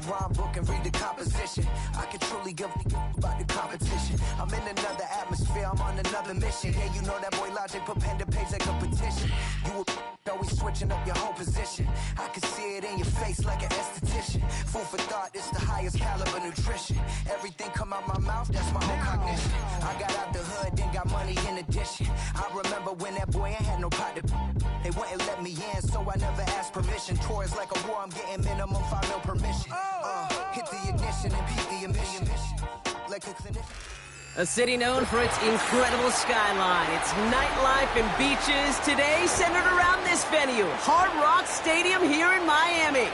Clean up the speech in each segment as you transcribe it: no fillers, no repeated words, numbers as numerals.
rhyme book and read the composition. I can truly give about the competition. I'm in another atmosphere, I'm on another mission. Yeah, you know that boy Logic put pen to page like a petition. You always switching up your whole position. I can see it in your face like an esthetician. Food for thought, it's the highest caliber nutrition. Everything come out my mouth, that's my own cognition. I got out the hood, then got money in addition. I remember when that boy ain't had no pot to. They wouldn't let me in, so I never asked permission. Tours like a war, I'm getting minimum 5 mil permission. Hit the ignition and beat the emission. Like a clinician. A city known for its incredible skyline, its nightlife and beaches, today centered around this venue, Hard Rock Stadium here in Miami.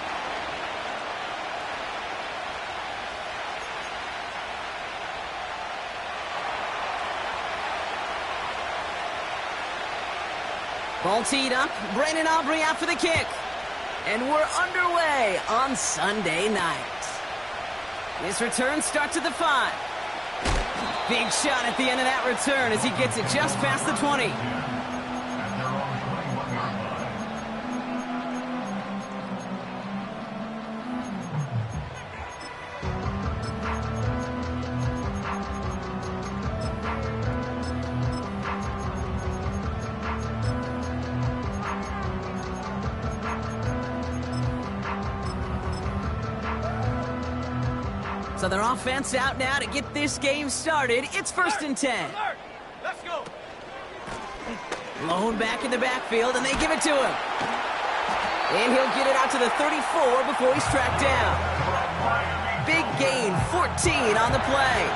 Ball teed up, Brandon Aubrey out for the kick. And we're underway on Sunday night. This return starts at the 5. Big shot at the end of that return as he gets it just past the 20. So their offense out now to get this game started. It's 1st and 10. Let's go. Lone back in the backfield, and they give it to him. And he'll get it out to the 34 before he's tracked down. Big gain, 14 on the play.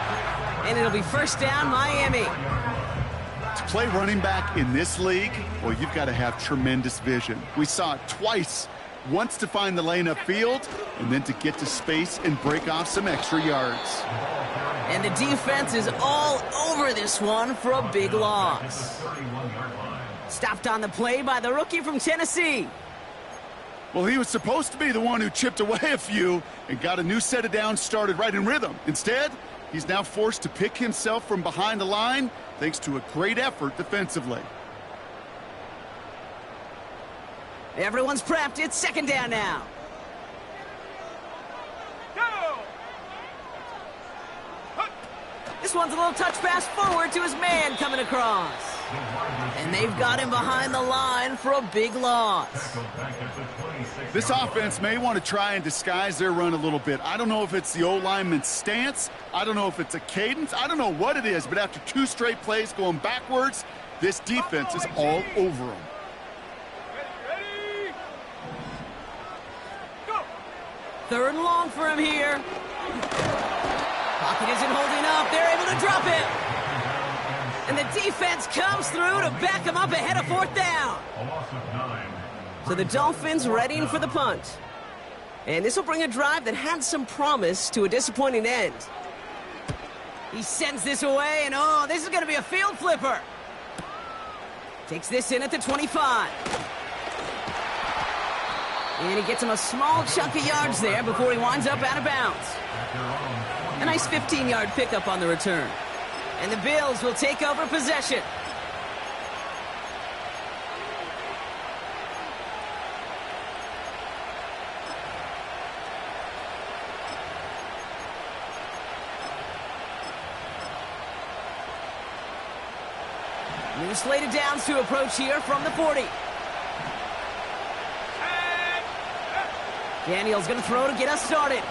And it'll be 1st down, Miami. To play running back in this league, well, you've got to have tremendous vision. We saw it twice. Once to find the lane upfield, and then to get to space and break off some extra yards. And the defense is all over this one for a big loss. Stopped on the play by the rookie from Tennessee. Well, he was supposed to be the one who chipped away a few and got a new set of downs started right in rhythm. Instead, he's now forced to pick himself from behind the line thanks to a great effort defensively. Everyone's prepped. It's 2nd down now. Go! This one's a little touch pass forward to his man coming across. And they've got him behind the line for a big loss. This offense may want to try and disguise their run a little bit. I don't know if it's the O-lineman's stance. I don't know if it's a cadence. I don't know what it is, but after 2 straight plays going backwards, this defense is all over them. Ready? Go! 3rd and long for him here. Pocket isn't holding up. They're able to drop it. And the defense comes through to back him up ahead of 4th down. So the Dolphins readying for the punt. And this will bring a drive that had some promise to a disappointing end. He sends this away, and oh, this is going to be a field flipper. Takes this in at the 25. And he gets him a small chunk of yards there before he winds up out of bounds. A nice 15-yard pickup on the return. And the Bills will take over possession. New slate of downs to approach here from the 40. Daniel's going to throw to get us started.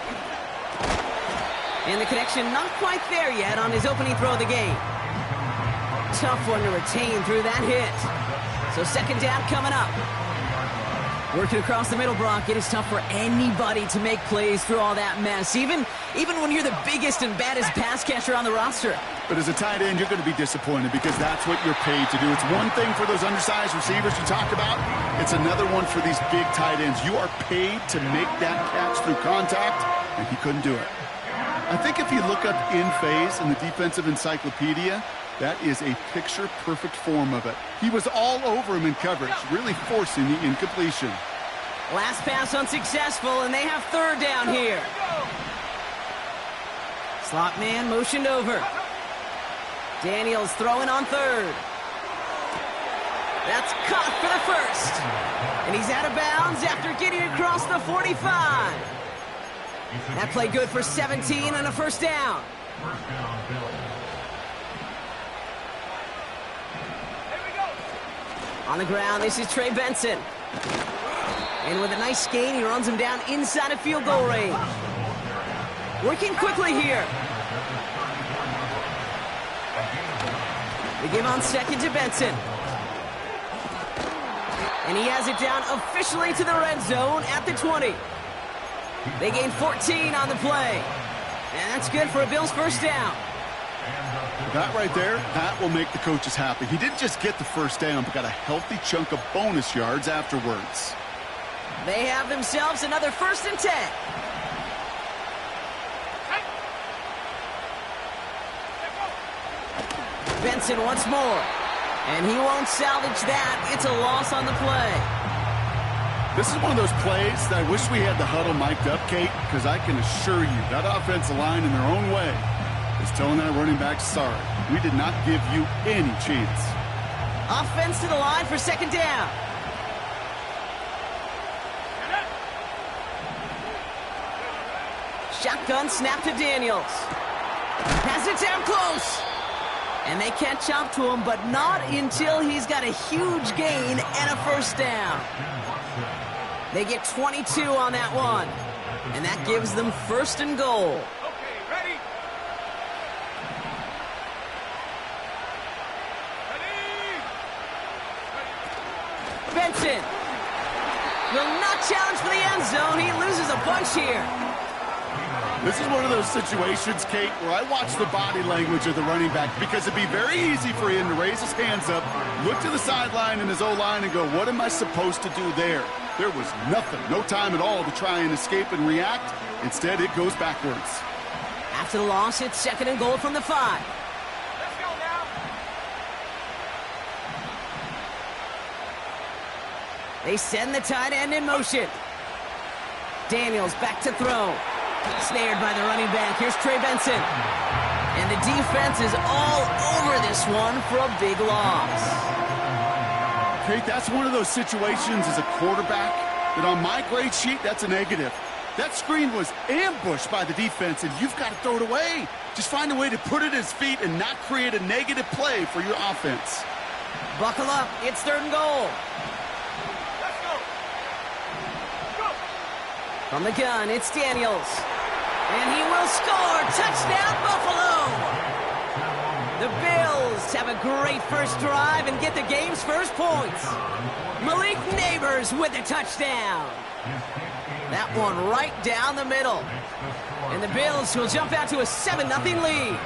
And the connection not quite there yet on his opening throw of the game. Tough one to retain through that hit. So 2nd down coming up. Working across the middle, Brock. It is tough for anybody to make plays through all that mess, even when you're the biggest and baddest pass catcher on the roster. But as a tight end, you're going to be disappointed because that's what you're paid to do. It's one thing for those undersized receivers you talked about. It's another one for these big tight ends. You are paid to make that catch through contact, and he couldn't do it. I think if you look up in phase in the defensive encyclopedia, that is a picture-perfect form of it. He was all over him in coverage, really forcing the incompletion. Last pass unsuccessful, and they have 3rd down here. Slot man motioned over. Daniels throwing on 3rd. That's caught for the 1st. And he's out of bounds after getting across the 45. That play good for 17 and a first down. On the ground, this is Trey Benson. And with a nice gain, he runs him down inside of field goal range. Working quickly here. They give on second to Benson. And he has it down officially to the red zone at the 20. They gain 14 on the play. And that's good for a Bills first down. That right there, that will make the coaches happy. He didn't just get the first down, but got a healthy chunk of bonus yards afterwards. They have themselves another 1st and 10. Benson once more. And he won't salvage that. It's a loss on the play. This is one of those plays that I wish we had the huddle mic'd up, Kate, because I can assure you that offensive line in their own way is telling that running back, sorry, we did not give you any chance. Offense to the line for 2nd down. Shotgun snap to Daniels. Has it down close. And they catch up to him, but not until he's got a huge gain and a first down. They get 22 on that one. And that gives them 1st and goal. Okay, ready? Benson will not challenge for the end zone. He loses a bunch here. This is one of those situations, Kate, where I watch the body language of the running back because it'd be very easy for him to raise his hands up, look to the sideline in his O-line and go, what am I supposed to do there? There was nothing, no time at all to try and escape and react. Instead, it goes backwards. After the loss, it's 2nd and goal from the 5. Let's go now. They send the tight end in motion. Daniels back to throw. Snared by the running back. Here's Trey Benson. And the defense is all over this one for a big loss. Kate, that's one of those situations as a quarterback that on my grade sheet, that's a negative. That screen was ambushed by the defense, and you've got to throw it away. Just find a way to put it at his feet and not create a negative play for your offense. Buckle up. It's 3rd and goal. Let's go. Go. From the gun, it's Daniels. And he will score. Touchdown, Buffalo! The Bills have a great first drive and get the game's first points. Malik Neighbors with a touchdown. That one right down the middle. And the Bills will jump out to a 7-0 lead.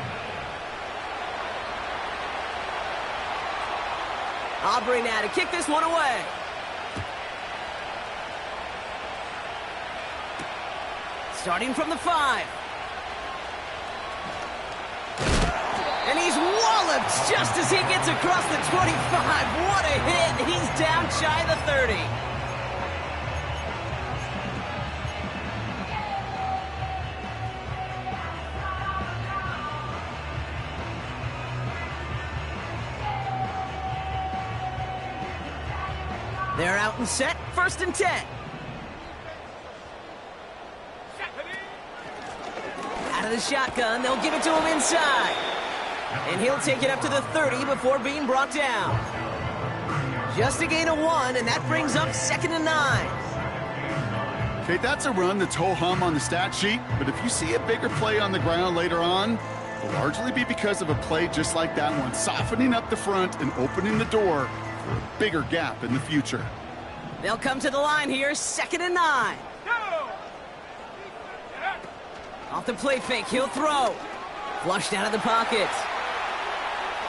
Aubrey now to kick this one away. Starting from the 5. And he's walloped just as he gets across the 25. What a hit. He's down shy of the 30. They're out and set. 1st and 10. Out of the shotgun, they'll give it to him inside. And he'll take it up to the 30 before being brought down. Just a gain of 1, and that brings up 2nd and 9. Okay, that's a run that's ho-hum on the stat sheet, but if you see a bigger play on the ground later on, it'll largely be because of a play just like that one, softening up the front and opening the door for a bigger gap in the future. They'll come to the line here, 2nd and 9. Go. Off the play fake, he'll throw. Flushed out of the pocket.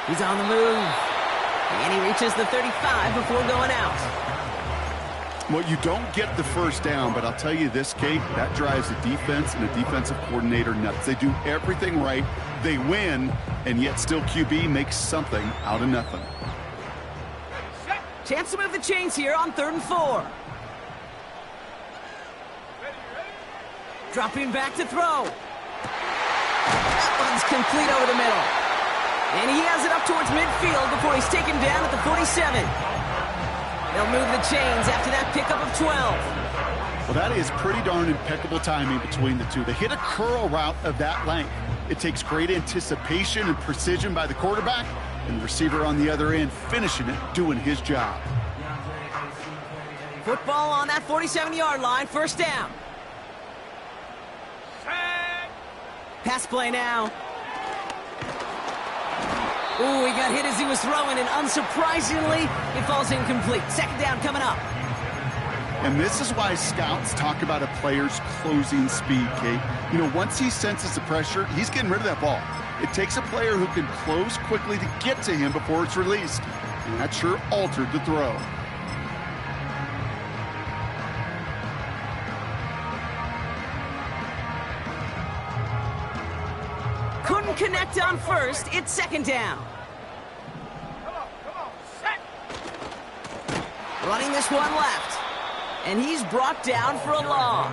He's on the move. And he reaches the 35 before going out. Well, you don't get the first down, but I'll tell you this, Kate, that drives the defense and the defensive coordinator nuts. They do everything right. They win, and yet still QB makes something out of nothing. Chance to move the chains here on 3rd and 4. Dropping back to throw. That one's complete over the middle. And he has it up towards midfield before he's taken down at the 47. They'll move the chains after that pickup of 12. Well, that is pretty darn impeccable timing between the two. They hit a curl route of that length. It takes great anticipation and precision by the quarterback, and the receiver on the other end finishing it, doing his job. Football on that 47-yard line, first down. Set. Pass play now. Ooh, he got hit as he was throwing, and unsurprisingly, it falls incomplete. Second down coming up. And this is why scouts talk about a player's closing speed, Kate. You know, once he senses the pressure, he's getting rid of that ball. It takes a player who can close quickly to get to him before it's released. And that sure altered the throw. Couldn't connect on first. It's second down. Come on, set. Running this one left. And he's brought down for a loss.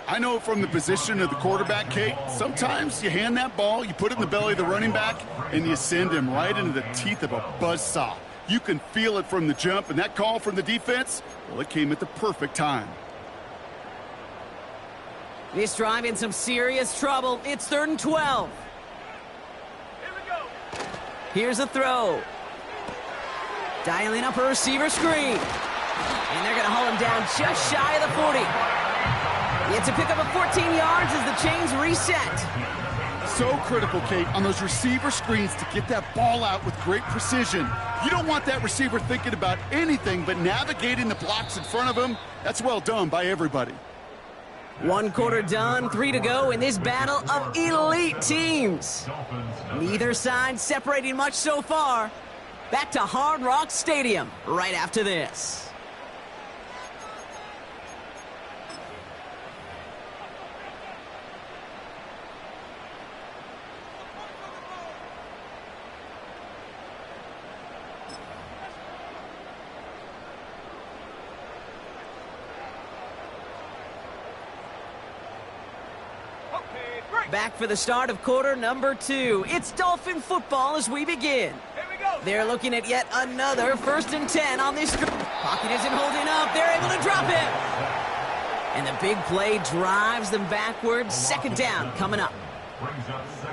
I know from the position of the quarterback, Kate, sometimes you hand that ball, you put it in the belly of the running back, and you send him right into the teeth of a buzzsaw. You can feel it from the jump, and that call from the defense, well, it came at the perfect time. This drive in some serious trouble. It's 3rd and 12. Here we go. Here's a throw. Dialing up a receiver screen. And they're going to haul him down just shy of the 40. It's a pickup of 14 yards as the chains reset. So critical, Kate, on those receiver screens to get that ball out with great precision. You don't want that receiver thinking about anything but navigating the blocks in front of him. That's well done by everybody. 1 quarter done, 3 to go in this battle of elite teams. Neither side separating much so far. Back to Hard Rock Stadium right after this. Back for the start of quarter number 2. It's Dolphin football as we begin. Here we go. They're looking at yet another 1st and 10 on this. Pocket isn't holding up. They're able to drop it. And the big play drives them backwards. Second down coming up.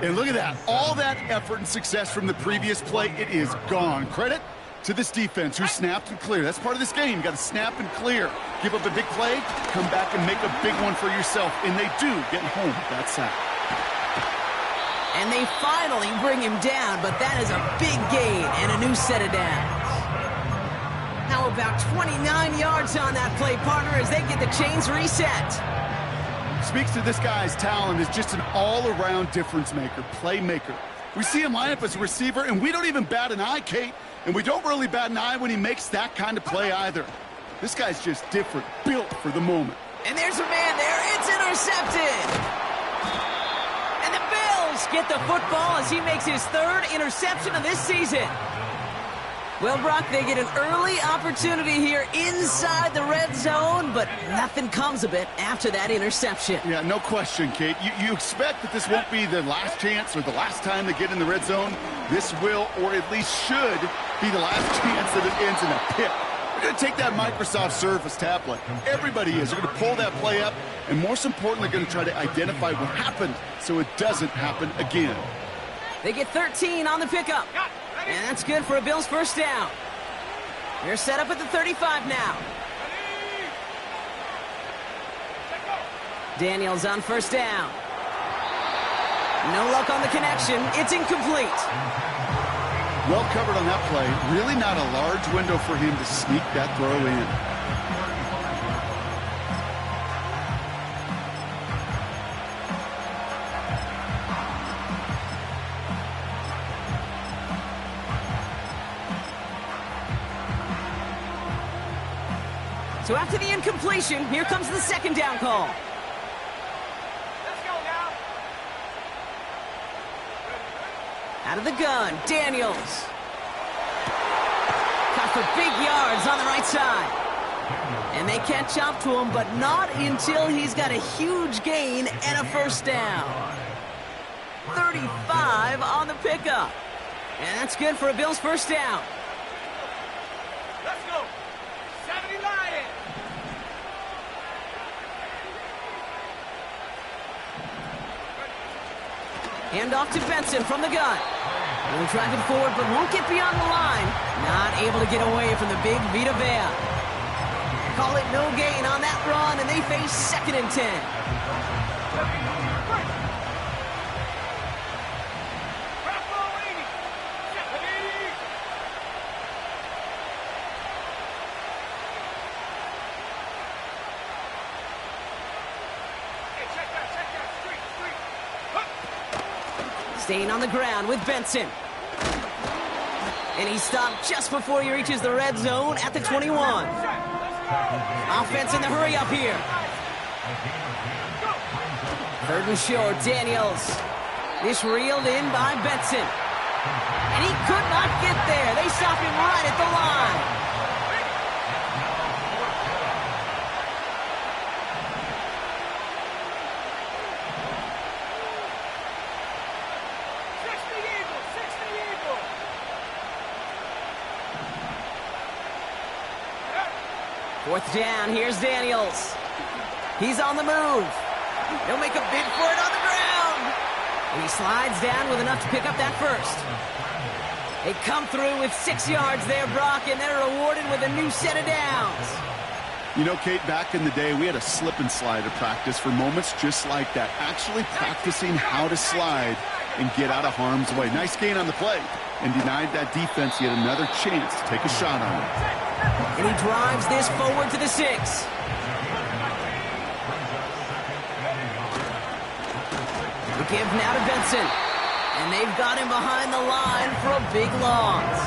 And look at that. All that effort and success from the previous play, it is gone. Credit to this defense who snapped and cleared. That's part of this game. You got to snap and clear. Give up a big play, come back and make a big one for yourself. And they do get home with that sack. And they finally bring him down, but that is a big gain and a new set of downs. How about 29 yards on that play, partner, as they get the chains reset. Speaks to this guy's talent as just an all-around difference maker, playmaker. We see him line up as a receiver, and we don't even bat an eye, Kate. And we don't really bat an eye when he makes that kind of play either. This guy's just different, built for the moment. And there's a man there. It's intercepted. And the Bills get the football as he makes his 3rd interception of this season. Well, Brock, they get an early opportunity here inside the red zone, but nothing comes of it after that interception. Yeah, no question, Kate. You expect that this won't be the last chance or the last time they get in the red zone. This will, or at least should, be the last chance that it ends in a pick. We're going to take that Microsoft Surface tablet. Everybody is. They're going to pull that play up, and most importantly, going to try to identify what happened so it doesn't happen again. They get 13 on the pickup. And that's good for a Bills first down. They're set up at the 35 now. Daniels on first down. No luck on the connection. It's incomplete. Well covered on that play. Really not a large window for him to sneak that throw in. So after the incompletion, here comes the second down call. Let's go now. Out of the gun, Daniels. Caught for big yards on the right side. And they catch up to him, but not until he's got a huge gain and a first down. 35 on the pickup. And that's good for a Bills first down. Let's go. 70 Lions. Hand off to Benson from the gun. Will drive it forward, but won't get beyond the line. Not able to get away from the big Vita Vea. Call it no gain on that run, and they face 2nd and 10. Staying on the ground with Benson. And he's stopped just before he reaches the red zone at the 21. Offense in the hurry up here. 3rd and short, Daniels. This reeled in by Benson. And he could not get there. They stop him right at the line. Fourth down, here's Daniels. He's on the move. He'll make a bid for it on the ground. And he slides down with enough to pick up that first. They come through with 6 yards there, Brock, and they're rewarded with a new set of downs. You know, Kate, back in the day, we had a slip and slide at practice for moments just like that. Actually practicing how to slide and get out of harm's way. Nice gain on the play. And denied that defense yet another chance to take a shot on it. And he drives this forward to the 6. The give now to Benson. And they've got him behind the line for a big loss.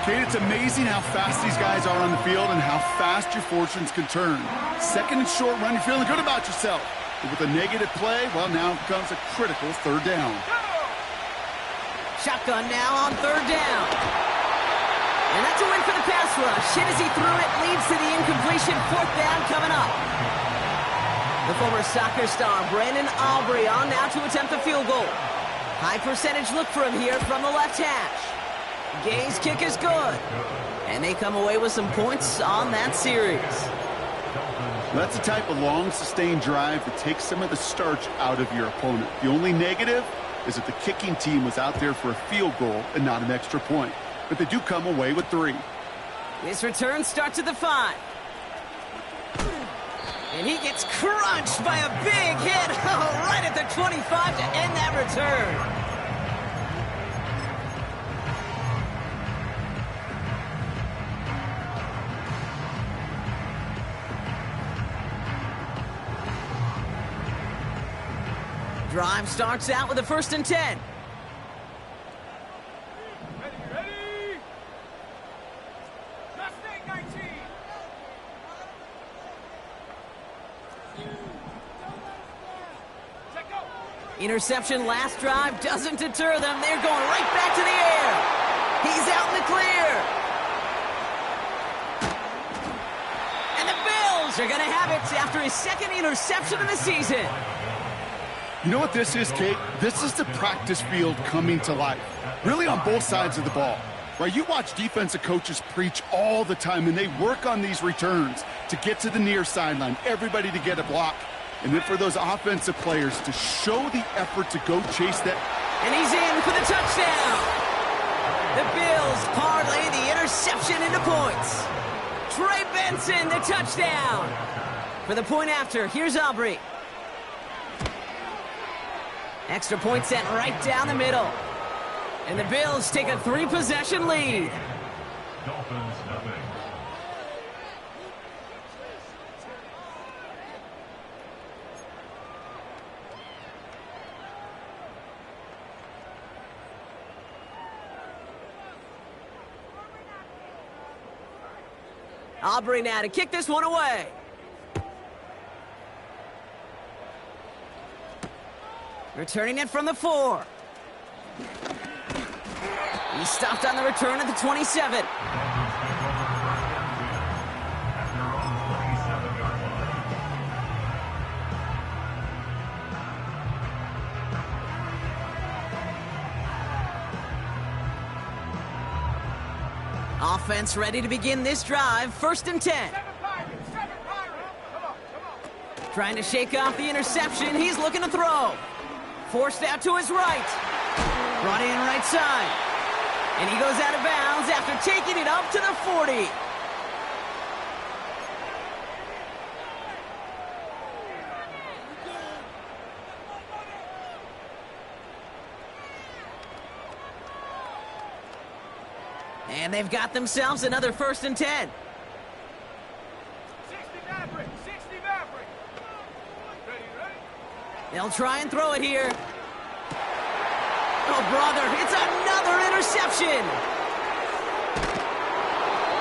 Kate, it's amazing how fast these guys are on the field and how fast your fortunes can turn. 2nd and short run, you're feeling good about yourself. But with a negative play, well, now comes a critical 3rd down. Shotgun now on 3rd down. And that's a win for the pass rush. Hit as he threw it, leads to the incompletion. 4th down coming up. The former soccer star, Brandon Aubrey, on now to attempt the field goal. High percentage look for him here from the left hash. Gay's kick is good. And they come away with some points on that series. That's the type of long, sustained drive that takes some of the starch out of your opponent. The only negative is that the kicking team was out there for a field goal and not an extra point. But they do come away with 3. This return starts at the 5. And he gets crunched by a big hit right at the 25 to end that return. Drive starts out with a 1st and 10. Ready? Just take 19. Check go. Interception last drive doesn't deter them. They're going right back to the air. He's out in the clear. And the Bills are going to have it after his 2nd interception of the season. You know what this is, Kate? This is the practice field coming to life. Really on both sides of the ball. Right? You watch defensive coaches preach all the time, and they work on these returns to get to the near sideline, everybody to get a block. And then for those offensive players to show the effort to go chase that. And he's in for the touchdown. The Bills parlay the interception into points. Trey Benson, the touchdown. For the point after, here's Aubrey. Extra point set right down the middle. And the Bills take a 3-possession lead. Dolphins nothing. Aubrey now to kick this one away. Returning it from the 4. He stopped on the return at the 27. Offense ready to begin this drive. 1st and 10. Trying to shake off the interception. He's looking to throw. Forced out to his right. Brought in right side. And he goes out of bounds after taking it up to the 40. And they've got themselves another 1st and 10. 60 Maverick, 60 Maverick. Ready, ready? They'll try and throw it here. Oh, brother, it's another interception.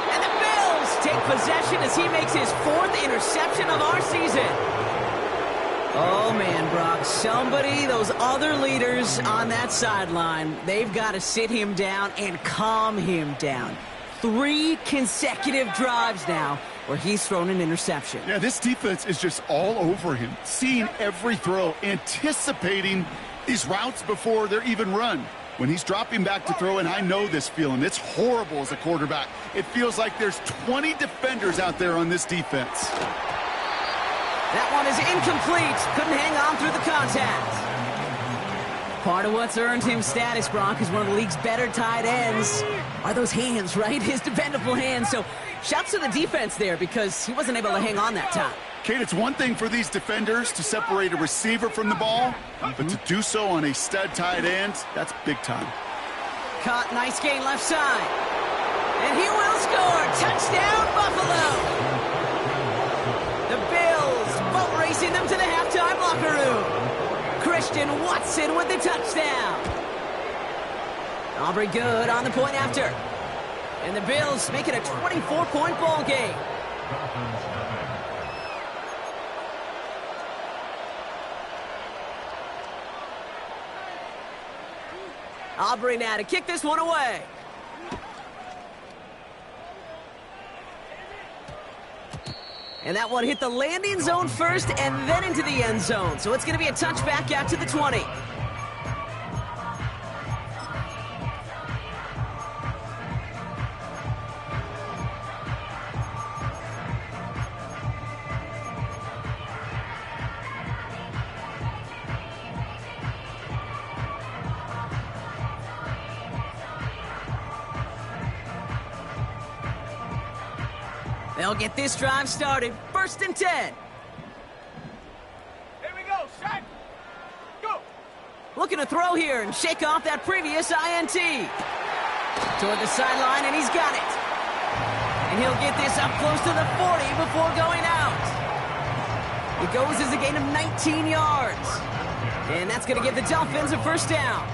And the Bills take possession as he makes his 4th interception of our season. Oh, man, Brock, those other leaders on that sideline, they've got to sit him down and calm him down. 3 consecutive drives now where he's thrown an interception. Yeah, this defense is just all over him, seeing every throw, anticipating these routes before they're even run. When he's dropping back to throw, and I know this feeling, it's horrible as a quarterback. It feels like there's 20 defenders out there on this defense. That one is incomplete. Couldn't hang on through the contact. Part of what's earned him status, Brock, is one of the league's better tight ends. Are those hands, right? His dependable hands. So shouts to the defense there because he wasn't able to hang on that time. Kate, it's one thing for these defenders to separate a receiver from the ball, but to do so on a stud tight end, that's big time. Caught, nice gain left side. And he will score. Touchdown, Buffalo. The Bills boat racing them to the halftime locker room. Christian Watson with the touchdown. Aubrey good on the point after. And the Bills make it a 24-point ball game. Aubrey now to kick this one away. And that one hit the landing zone first and then into the end zone. So it's going to be a touchback out to the 20. They'll get this drive started. 1st and 10. Here we go, set, go. Looking to throw here and shake off that previous INT. Toward the sideline, and he's got it. And he'll get this up close to the 40 before going out. It goes as a gain of 19 yards. And that's going to give the Dolphins a 1st down.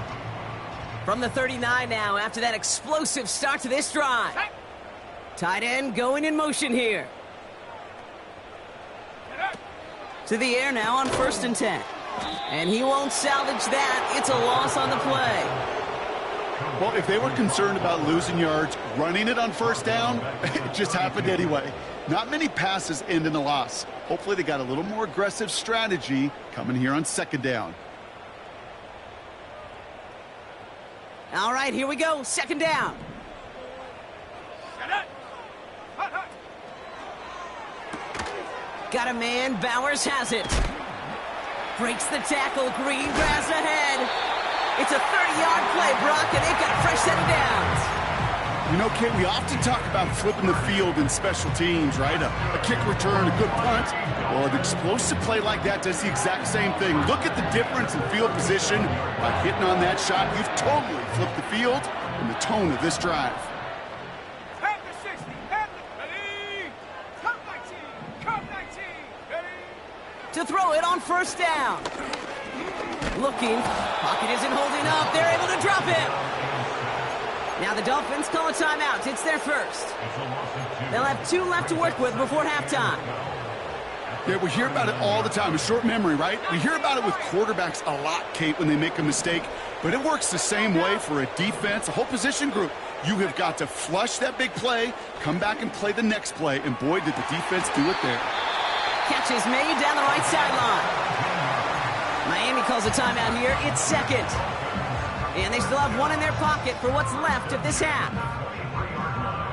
From the 39 now after that explosive start to this drive. Tight end going in motion here. To the air now on 1st and 10. And he won't salvage that. It's a loss on the play. Well, if they were concerned about losing yards, running it on 1st down, it just happened anyway. Not many passes end in a loss. Hopefully they got a little more aggressive strategy coming here on 2nd down. All right, here we go. 2nd down. Got a man, Bowers has it. Breaks the tackle, Greengrass ahead. It's a 30-yard play, Brock, and they've got a fresh set of downs. You know, Kate, we often talk about flipping the field in special teams, right? A kick return, a good punt. Well, an explosive play like that does the exact same thing. Look at the difference in field position. By hitting on that shot, you've totally flipped the field and the tone of this drive. To throw it on 1st down. Looking. Pocket isn't holding up. They're able to drop it. Now the Dolphins call a timeout. It's their 1st. They'll have 2 left to work with before halftime. Yeah, we hear about it all the time. A short memory, right? We hear about it with quarterbacks a lot, Kate, when they make a mistake. But it works the same way for a defense, a whole position group. You have got to flush that big play, come back and play the next play. And boy, did the defense do it there. Catch is made down the right sideline. Miami calls a timeout here. It's 2nd. And they still have 1 in their pocket for what's left of this half.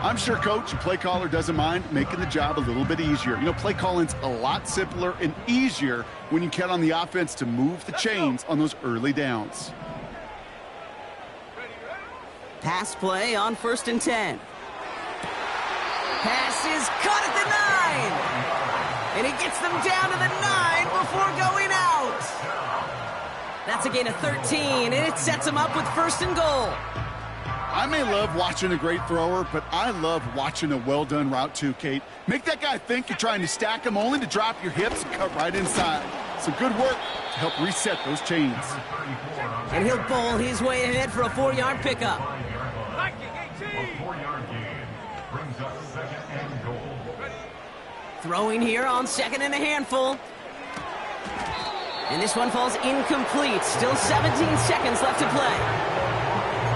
I'm sure coach and play caller doesn't mind making the job a little bit easier. You know, play calling's a lot simpler and easier when you count on the offense to move the chains on those early downs. Pass play on 1st and 10. Pass is caught at the 9. And he gets them down to the 9 before going out. That's a gain of 13, and it sets them up with 1st and goal. I may love watching a great thrower, but I love watching a well-done route too, Kate. Make that guy think you're trying to stack him only to drop your hips and cut right inside. Some good work to help reset those chains. And he'll bowl his way ahead for a 4-yard pickup. A 4-yard gain brings up 2nd and goal. Throwing here on 2nd and a handful. And this one falls incomplete. Still 17 seconds left to play.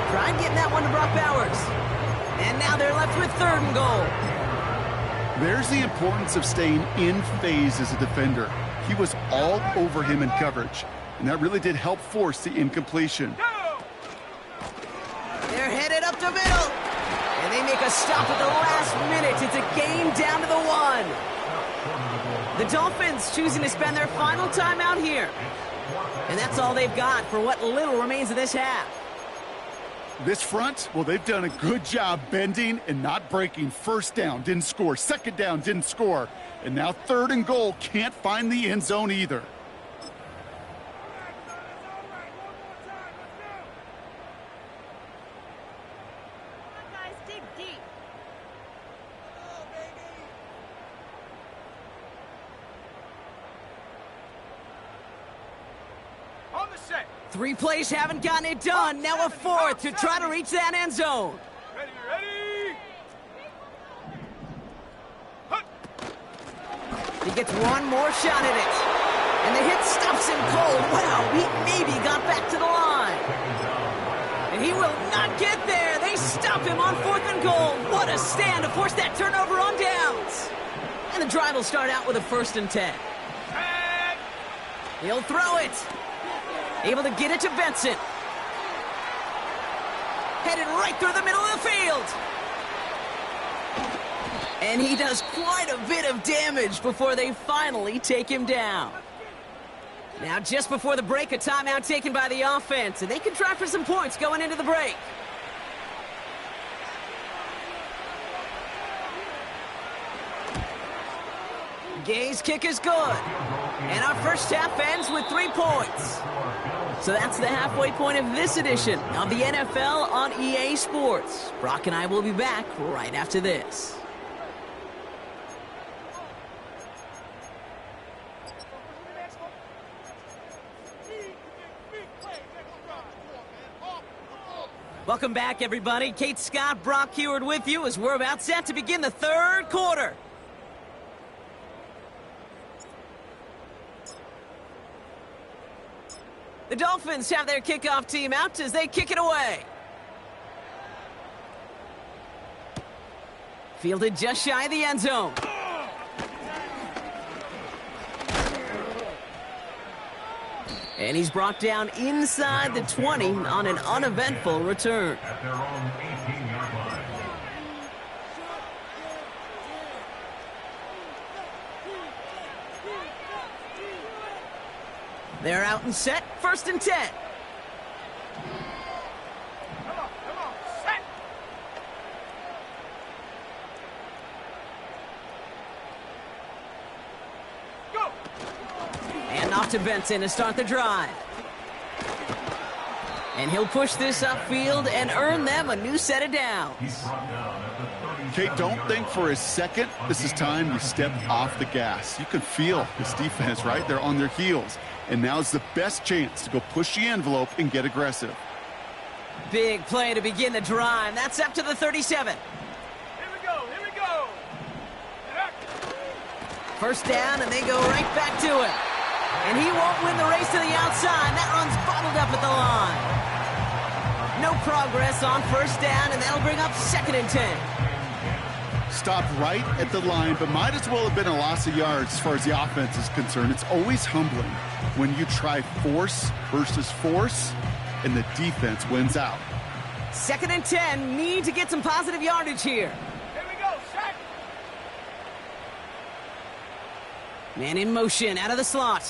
Tried getting that one to Brock Bowers. And now they're left with 3rd and goal. There's the importance of staying in phase as a defender. He was all over him in coverage, and that really did help force the incompletion. They're headed up the middle. And they make a stop at the last minute. It's a gain down to the 1. The Dolphins choosing to spend their final timeout here. And that's all they've got for what little remains of this half. This front, well, they've done a good job bending and not breaking. 1st down, didn't score. 2nd down, didn't score. And now 3rd and goal, can't find the end zone either. Guys, dig deep. On the set. 3 plays haven't gotten it done. Now a 4th to try to reach that end zone. Ready, ready. Hut. He gets one more shot at it. And the hit stops him cold. Wow, he maybe got back to the line. And he will not get there. They stop him on 4th and goal. What a stand to force that turnover on downs. And the drive will start out with a 1st and 10. He'll throw it. Able to get it to Benson. Headed right through the middle of the field. And he does quite a bit of damage before they finally take him down. Now, just before the break, a timeout taken by the offense, and they can try for some points going into the break. Gay's kick is good. And our first half ends with 3 points. So that's the halfway point of this edition of the NFL on EA Sports. Brock and I will be back right after this. Welcome back, everybody. Kate Scott, Brock Huard with you as we're about set to begin the 3rd quarter. The Dolphins have their kickoff team out as they kick it away. Fielded just shy of the end zone. And he's brought down inside the 20 on an uneventful return. At their own 18-yard line. They're out and set, 1st and 10. Come on, set. Go. And off to Benson to start the drive. And he'll push this upfield and earn them a new set of downs. He's brought down at the 30. Kate, don't think for a second this is time you step off the gas. You can feel this defense, right? They're on their heels. And now's the best chance to go push the envelope and get aggressive. Big play to begin the drive. That's up to the 37. Here we go, here we go. 1st down, and they go right back to it. And he won't win the race to the outside. That run's bottled up at the line. No progress on 1st down, and that'll bring up 2nd and 10. Stopped right at the line, but might as well have been a loss of yards as far as the offense is concerned. It's always humbling when you try force versus force, and the defense wins out. 2nd and 10, need to get some positive yardage here. Man in motion, out of the slot.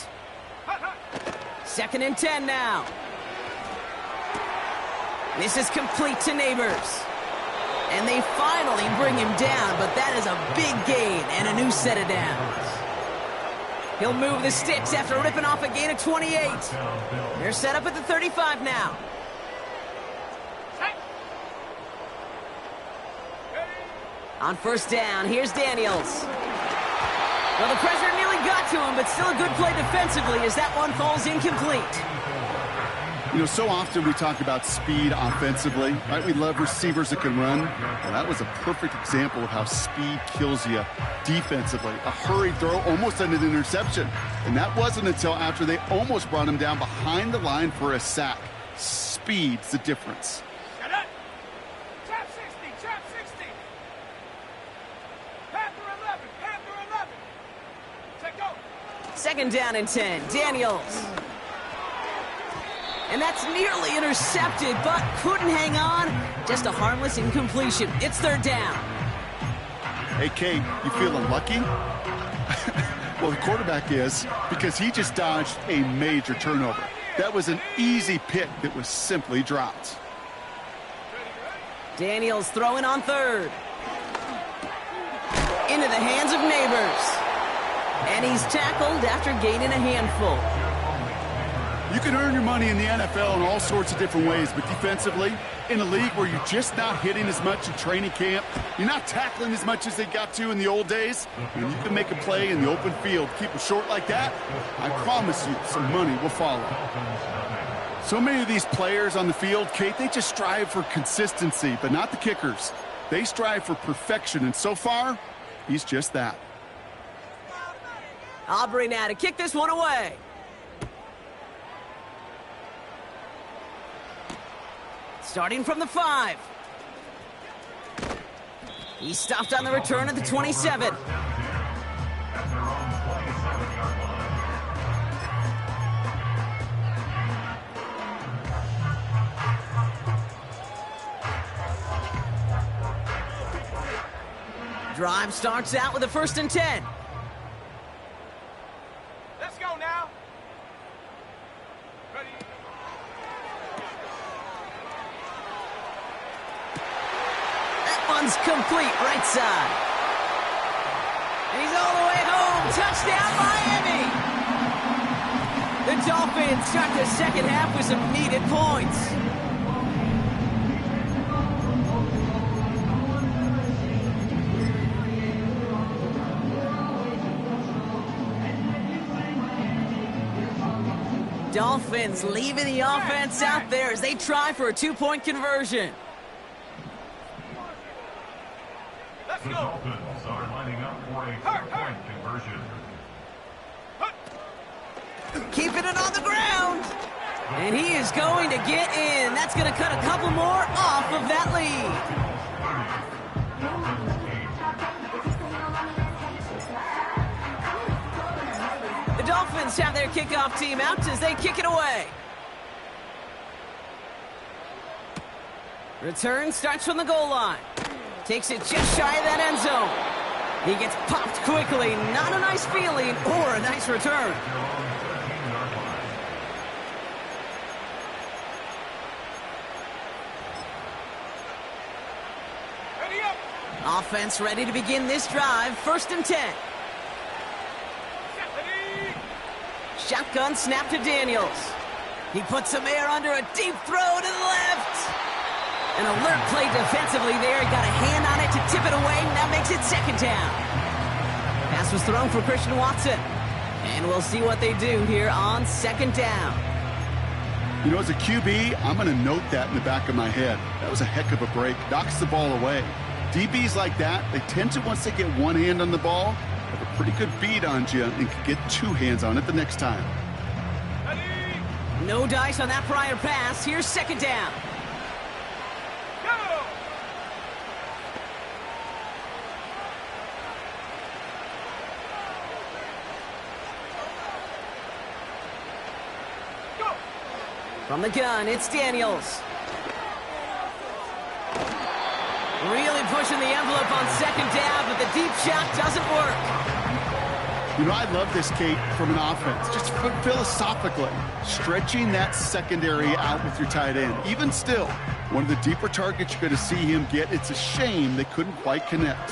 Second and 10 now. This is complete to Neighbors. And they finally bring him down, but that is a big gain and a new set of downs. He'll move the sticks after ripping off a gain of 28. They're set up at the 35 now. On first down, here's Daniels. Well, the pressure nearly got to him, but still a good play defensively as that one falls incomplete. You know, so often we talk about speed offensively, right? We love receivers that can run. Well, that was a perfect example of how speed kills you defensively. A hurried throw, almost ended an interception. And that wasn't until after they almost brought him down behind the line for a sack. Speed's the difference. Shut up! Trap 60, trap 60! Panther 11, Panther 11! Take go! Second down and 10, Daniels. And that's nearly intercepted, but couldn't hang on. Just a harmless incompletion. It's third down. Hey, Kate, you feeling lucky? Well, the quarterback is, because he just dodged a major turnover. That was an easy pick that was simply dropped. Daniels throwing on third. Into the hands of Neighbors. And he's tackled after gaining a handful. You can earn your money in the NFL in all sorts of different ways, but defensively, in a league where you're just not hitting as much in training camp, you're not tackling as much as they got to in the old days, and you can make a play in the open field, keep them short like that, I promise you some money will follow. So many of these players on the field, Kate, they just strive for consistency, but not the kickers. They strive for perfection, and so far, he's just that. Aubrey now to kick this one away. Starting from the 5. He stopped on the return at the 27. Drive starts out with a first and 10. Let's go now! Ready? One's complete, right side. And he's all the way home. Touchdown, Miami! The Dolphins start the second half with some needed points. Dolphins leaving the offense out there as they try for a 2-point conversion. The Dolphins are lining up for a 4-point conversion. Keeping it on the ground. And he is going to get in. That's going to cut a couple more off of that lead. The Dolphins have their kickoff team out as they kick it away. Return starts from the goal line. Takes it just shy of that end zone. He gets popped quickly. Not a nice feeling or a nice return. Ready up! Offense ready to begin this drive. First and 10. Ready! Shotgun snap to Daniels. He puts some air under a deep throw to the left. An alert play defensively there. He got a hand on it to tip it away, and that makes it second down. Pass was thrown for Christian Watson. And we'll see what they do here on second down. You know, as a QB, I'm going to note that in the back of my head. That was a heck of a break. Knocks the ball away. DBs like that, they tend to, once they get one hand on the ball, have a pretty good beat on you and can get two hands on it the next time. Ready! No dice on that prior pass. Here's second down. Go! Go! From the gun, it's Daniels. Really pushing the envelope on second down, but the deep shot doesn't work. You know, I love this, Kate, from an offense, just philosophically, stretching that secondary out with your tight end. Even still, one of the deeper targets you're going to see him get. It's a shame they couldn't quite connect.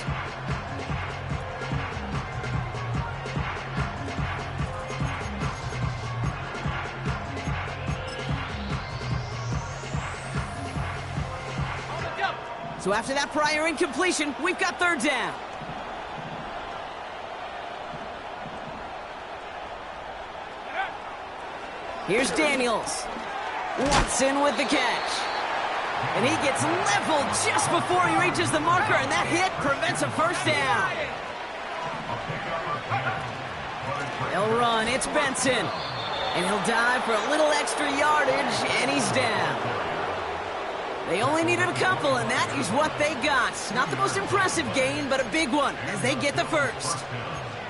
So after that prior incompletion, we've got third down. Here's Daniels. Watson with the catch. And he gets leveled just before he reaches the marker, and that hit prevents a first down. They'll run. It's Benson. And he'll dive for a little extra yardage, and he's down. They only needed a couple, and that is what they got. Not the most impressive gain, but a big one as they get the first.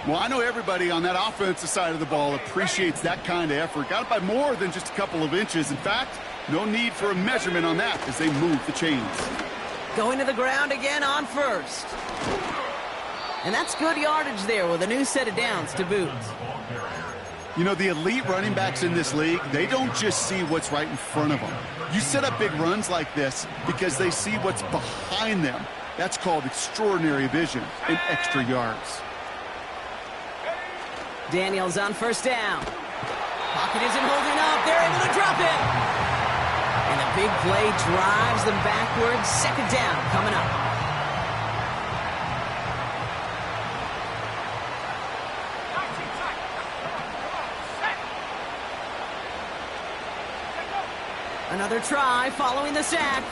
Well, I know everybody on that offensive side of the ball appreciates that kind of effort. Got it by more than just a couple of inches. In fact, no need for a measurement on that as they move the chains. Going to the ground again on first. And that's good yardage there with a new set of downs to boot. You know, the elite running backs in this league, they don't just see what's right in front of them. You set up big runs like this because they see what's behind them. That's called extraordinary vision and extra yards. Daniels on first down. Pocket isn't holding up. They're able to drop it. And the big play drives them backwards. Second down coming up. Another try following the sack.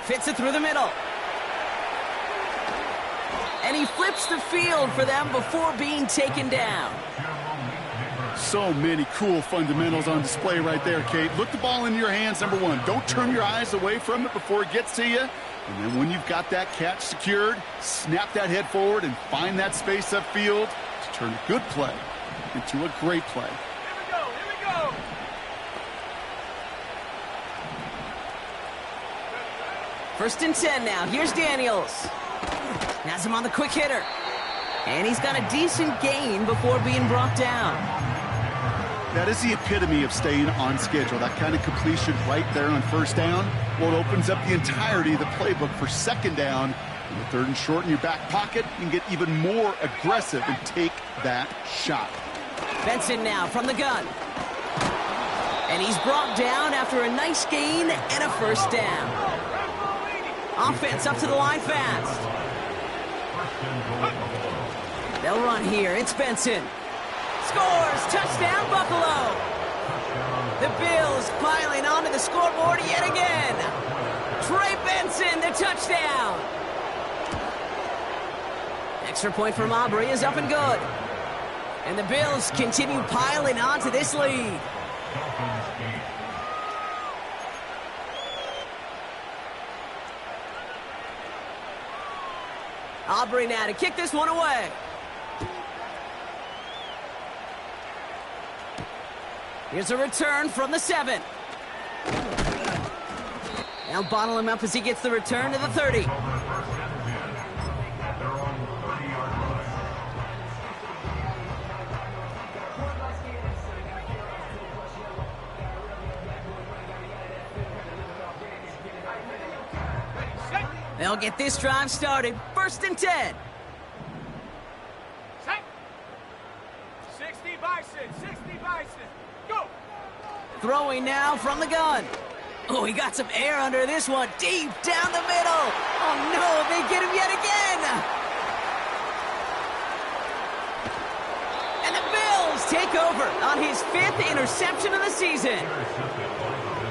Fits it through the middle. And he flips the field for them before being taken down. So many cool fundamentals on display right there, Kate. Look the ball in your hands, number one. Don't turn your eyes away from it before it gets to you. And then when you've got that catch secured, snap that head forward and find that space upfield to turn a good play into a great play. Here we go. First and 10 now. Here's Daniels. Has him on the quick hitter. And he's got a decent gain before being brought down. That is the epitome of staying on schedule. That kind of completion right there on first down. Well, it opens up the entirety of the playbook for second down. In the third and short in your back pocket, you can get even more aggressive and take that shot. Benson now from the gun. And he's brought down after a nice gain and a first down. Offense up to the line fast. They'll run here. It's Benson. Scores! Touchdown, Buffalo! The Bills piling onto the scoreboard yet again. Trey Benson, the touchdown. Extra point from Aubrey is up and good. And the Bills continue piling onto this lead. Aubrey now to kick this one away. Here's a return from the 7. They'll bottle him up as he gets the return to the 30. They'll get this drive started. First and 10. Set. 60 Bison. Go. Throwing now from the gun. Oh, he got some air under this one. Deep down the middle. Oh, no, they get him yet again. And the Bills take over on his 5th interception of the season.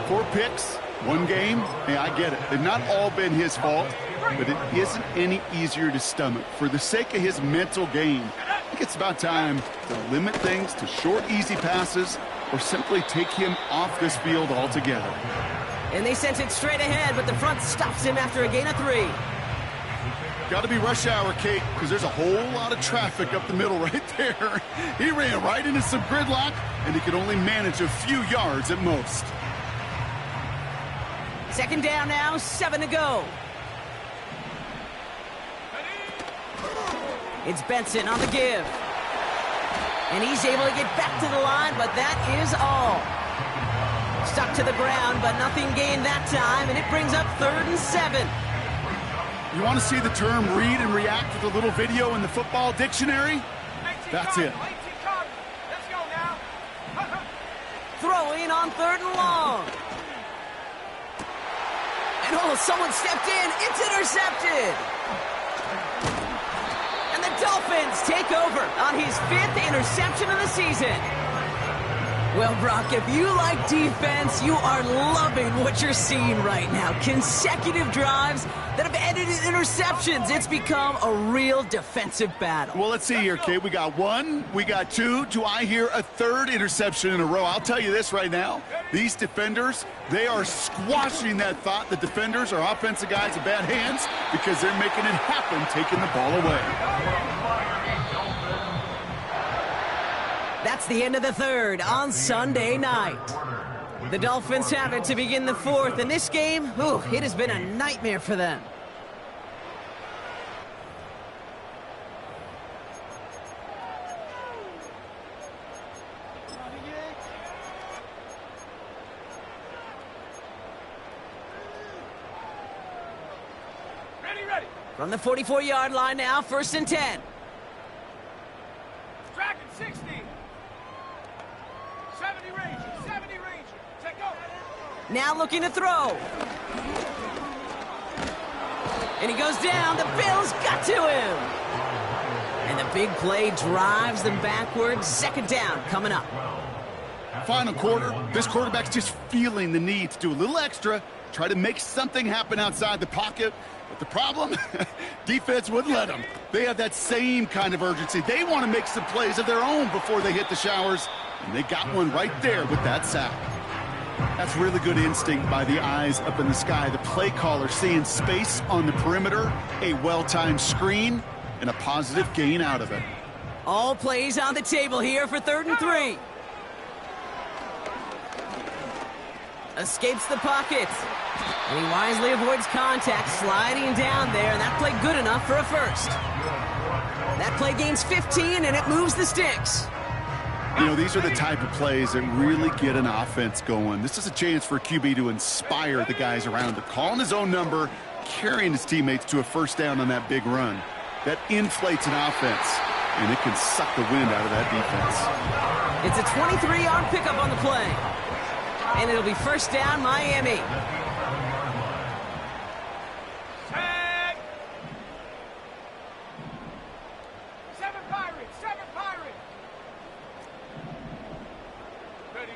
4 picks, 1 game. Hey, I get it. They've not all been his fault, but it isn't any easier to stomach. For the sake of his mental game, I think it's about time to limit things to short, easy passes or simply take him off this field altogether. And they sent it straight ahead, but the front stops him after a gain of 3. Got to be rush hour, Kate, because there's a whole lot of traffic up the middle right there. He ran right into some gridlock, and he could only manage a few yards at most. Second down now, 7 to go. It's Benson on the give. And he's able to get back to the line, but that is all. Stuck to the ground, but nothing gained that time, and it brings up 3rd and 7. You want to see the term read and react with a little video in the football dictionary? That's it. Let's go now. Throwing on 3rd and long. And oh, someone stepped in. It's intercepted. And the Dolphins take over on his 5th interception of the season. Well, Brock, if you like defense, you are loving what you're seeing right now. Consecutive drives that have ended in interceptions. It's become a real defensive battle. Well, let's see here, Kate. We got 1, we got 2. Do I hear a 3rd interception in a row? I'll tell you this right now. These defenders, they are squashing that thought. The defenders are offensive guys in bad hands because they're making it happen, taking the ball away. That's the end of the 3rd on Sunday night. The Dolphins have it to begin the 4th, and this game, it has been a nightmare for them. Ready. From the 44-yard line now, 1st and 10. Dragon 60. 70 Ranger. Take over. Now looking to throw. And he goes down. The Bills got to him. And the big play drives them backwards. 2nd down coming up. Final quarter, this quarterback's just feeling the need to do a little extra, try to make something happen outside the pocket. But the problem, defense wouldn't let them. They have that same kind of urgency. They want to make some plays of their own before they hit the showers. And they got one right there with that sack. That's really good instinct by the eyes up in the sky. The play caller seeing space on the perimeter, a well-timed screen, and a positive gain out of it. All plays on the table here for 3rd and 3. Escapes the pocket. And he wisely avoids contact, sliding down there, and that play good enough for a 1st. That play gains 15, and it moves the sticks. You know, these are the type of plays that really get an offense going. This is a chance for a QB to inspire the guys around him. Calling his own number, carrying his teammates to a 1st down on that big run. That inflates an offense, and it can suck the wind out of that defense. It's a 23-yard pickup on the play. And it'll be 1st down, Miami. Set. 7 Pirates. Ready.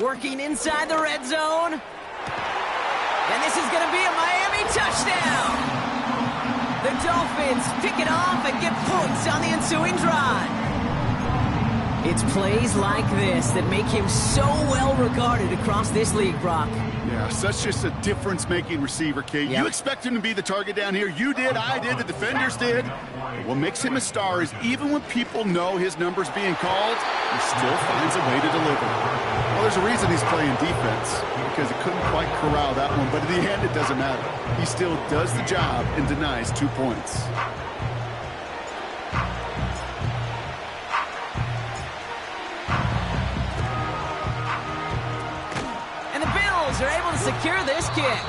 Working inside the red zone. And this is going to be a Miami touchdown. The Dolphins pick it off and get points on the ensuing drive. It's plays like this that make him so well regarded across this league, Brock. Yeah, such just a difference-making receiver, Kate. Yep. You expect him to be the target down here. You did, I did, the defenders did. But what makes him a star is even when people know his number's being called, he still finds a way to deliver. Well, there's a reason he's playing defense, because he couldn't quite corral that one. But in the end, it doesn't matter. He still does the job and denies 2 points. Are able to secure this kick.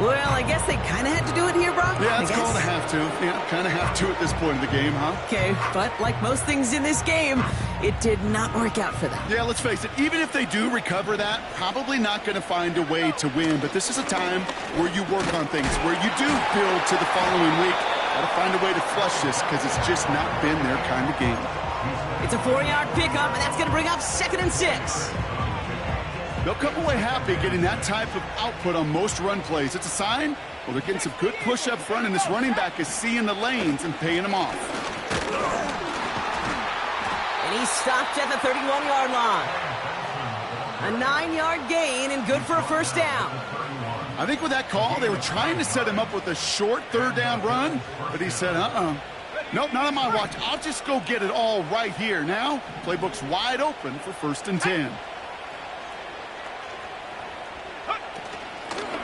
Well, I guess they kind of had to do it here, Brock. Yeah, it's called a have to. Yeah, kind of have to at this point in the game, huh? Okay, but like most things in this game, it did not work out for them. Yeah, let's face it, even if they do recover that, probably not going to find a way to win. But this is a time where you work on things, where you do build to the following week. Got to find a way to flush this because it's just not been their kind of game. It's a 4-yard pickup, and that's going to bring up 2nd and 6. They'll come away happy getting that type of output on most run plays. It's a sign, well, they're getting some good push up front, and this running back is seeing the lanes and paying them off. And he's stopped at the 31-yard line. A 9-yard gain and good for a 1st down. I think with that call, they were trying to set him up with a short 3rd down run, but he said, nope, not on my watch. I'll just go get it all right here. Now, playbook's wide open for 1st and 10.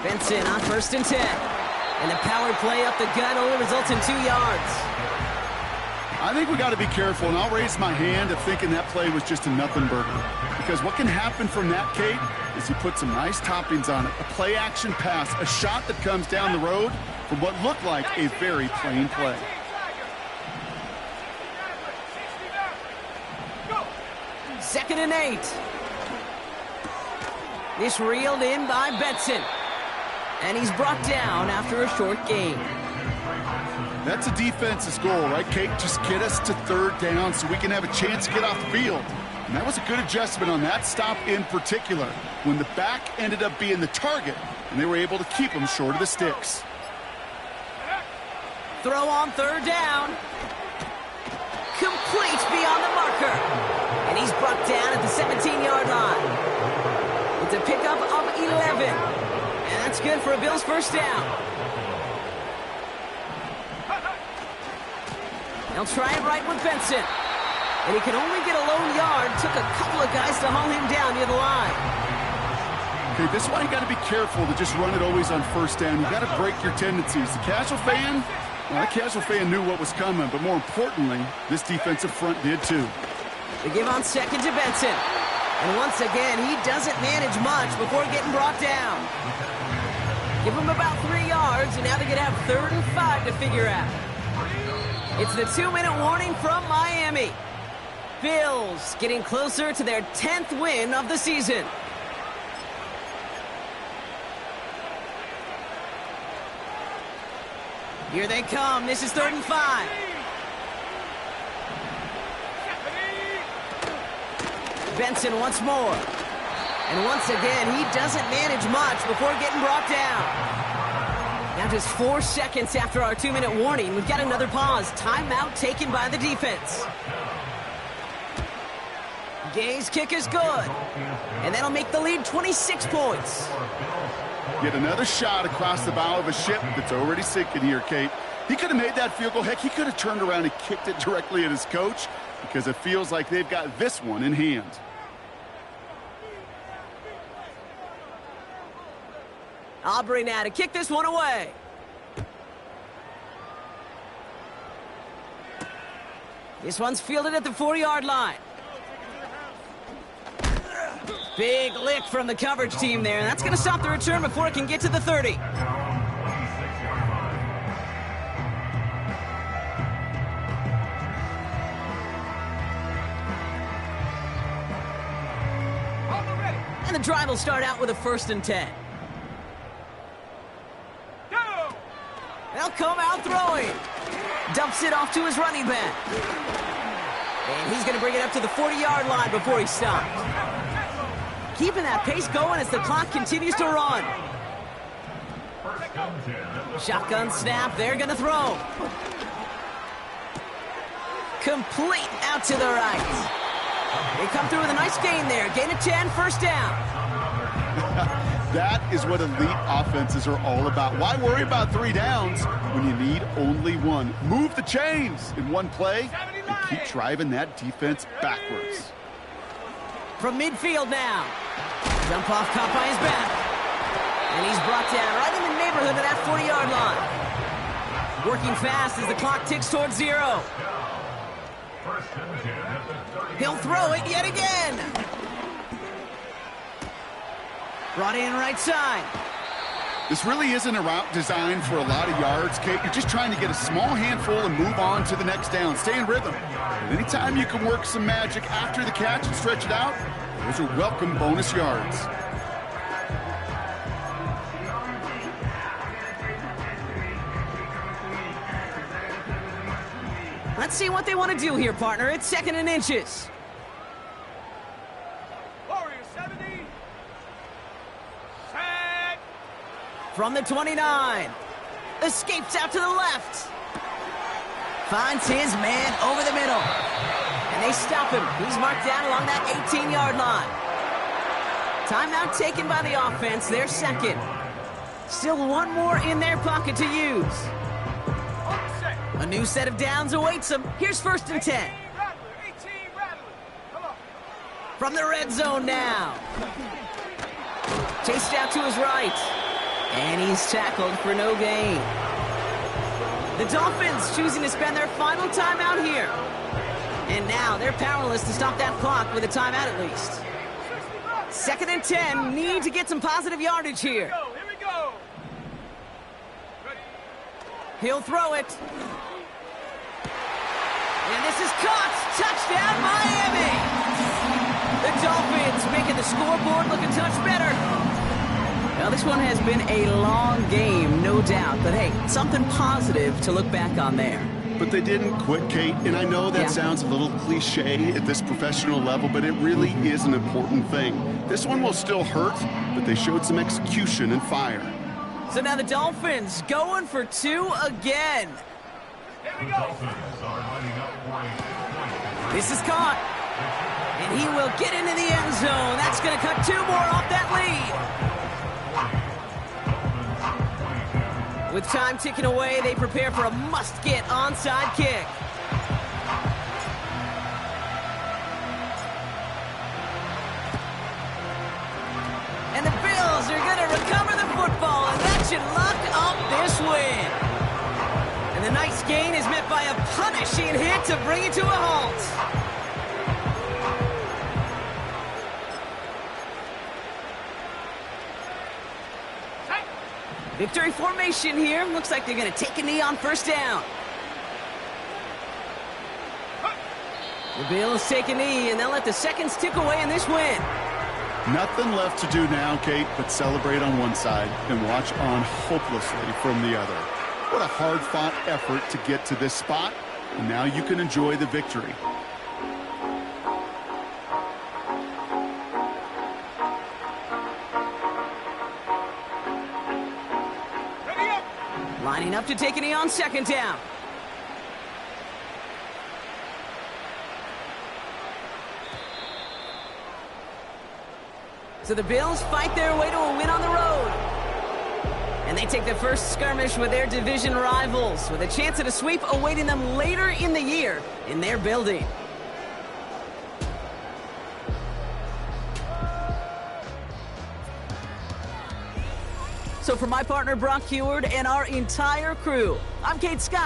Benson on 1st and 10. And the power play up the gut only results in 2 yards. I think we got to be careful, and I'll raise my hand of thinking that play was just a nothing burger. Because what can happen from that, Kate, is he put some nice toppings on it. A play-action pass, a shot that comes down the road from what looked like a very plain play. Second and 8. This reeled in by Benson. And he's brought down after a short gain. That's a defense's goal, right, Kate? Just get us to third down so we can have a chance to get off the field. And that was a good adjustment on that stop in particular, when the back ended up being the target, and they were able to keep him short of the sticks. Throw on third down. Complete beyond the marker. And he's brought down at the 17-yard line. It's a pickup of 11. And that's good for a Bills first down. They'll try it right with Benson. And he can only get a lone yard. Took a couple of guys to haul him down near the line. Okay, this is why you got to be careful to just run it always on first down. You got to break your tendencies. The casual fan, well, that casual fan knew what was coming, but more importantly, this defensive front did too. They give on second to Benson. And once again, he doesn't manage much before getting brought down. Give him about 3 yards, and now they're going to have 3rd and 5 to figure out. It's the 2-minute warning from Miami. Bills getting closer to their 10th win of the season. Here they come. This is 3rd and 5. Benson once more. And once again, he doesn't manage much before getting brought down. Now just 4 seconds after our 2-minute warning, we've got another pause. Timeout taken by the defense. Gay's kick is good. And that'll make the lead 26 points. Get another shot across the bow of a ship that's already sinking here, Kate. He could have made that field goal. Heck, he could have turned around and kicked it directly at his coach, because it feels like they've got this one in hand. Aubrey now to kick this one away. This one's fielded at the 4-yard line. Big lick from the coverage team there, and that's going to stop the return before it can get to the 30. And the drive will start out with a 1st and 10. They'll come out throwing. Dumps it off to his running back. And he's going to bring it up to the 40-yard line before he stopped. Keeping that pace going as the clock continues to run. Shotgun snap. They're going to throw. Complete out to the right. They come through with a nice gain there. Gain of 10, 1st down. That is what elite offenses are all about. Why worry about 3 downs when you need only 1? Move the chains in one play and keep driving that defense backwards. From midfield now. Jump off caught by his back. And he's brought down right in the neighborhood of that 40-yard line. Working fast as the clock ticks towards 0. He'll throw it yet again. Brought in right side. This really isn't a route designed for a lot of yards, Kate. You're just trying to get a small handful and move on to the next down. Stay in rhythm. And anytime you can work some magic after the catch and stretch it out, those are welcome bonus yards. Let's see what they want to do here, partner. It's 2nd and inches. From the 29. Escapes out to the left. Finds his man over the middle. And they stop him. He's marked down along that 18-yard line. Timeout taken by the offense. Their 2nd. Still 1 more in their pocket to use. A new set of downs awaits them. Here's 1st and 10. From the red zone now. Chased out to his right. And he's tackled for no gain. The Dolphins choosing to spend their final timeout here. And now they're powerless to stop that clock with a timeout at least. 2nd and 10, need to get some positive yardage here. Here we go. Ready. He'll throw it. And this is caught. Touchdown, Miami. The Dolphins making the scoreboard look a touch better. Now, this one has been a long game, no doubt. But, hey, something positive to look back on there. But they didn't quit, Kate, and I know that sounds a little cliche at this professional level, but it really is an important thing. This one will still hurt, but they showed some execution and fire. So now the Dolphins going for 2 again. Here we go. This is caught. And he will get into the end zone. That's going to cut 2 more off that lead. With time ticking away, they prepare for a must-get onside kick. And the Bills are going to recover the football, and that should lock up this win. And the nice gain is met by a punishing hit to bring it to a halt. Victory formation here. Looks like they're going to take a knee on 1st down. The Bills take a knee, and they'll let the seconds tick away in this win. Nothing left to do now, Kate, but celebrate on one side and watch on hopelessly from the other. What a hard-fought effort to get to this spot, and now you can enjoy the victory. Lining up to take a knee on 2nd down. So the Bills fight their way to a win on the road. And they take the first skirmish with their division rivals, with a chance at a sweep awaiting them later in the year in their building. So for my partner, Brock Heward, and our entire crew, I'm Kate Scott.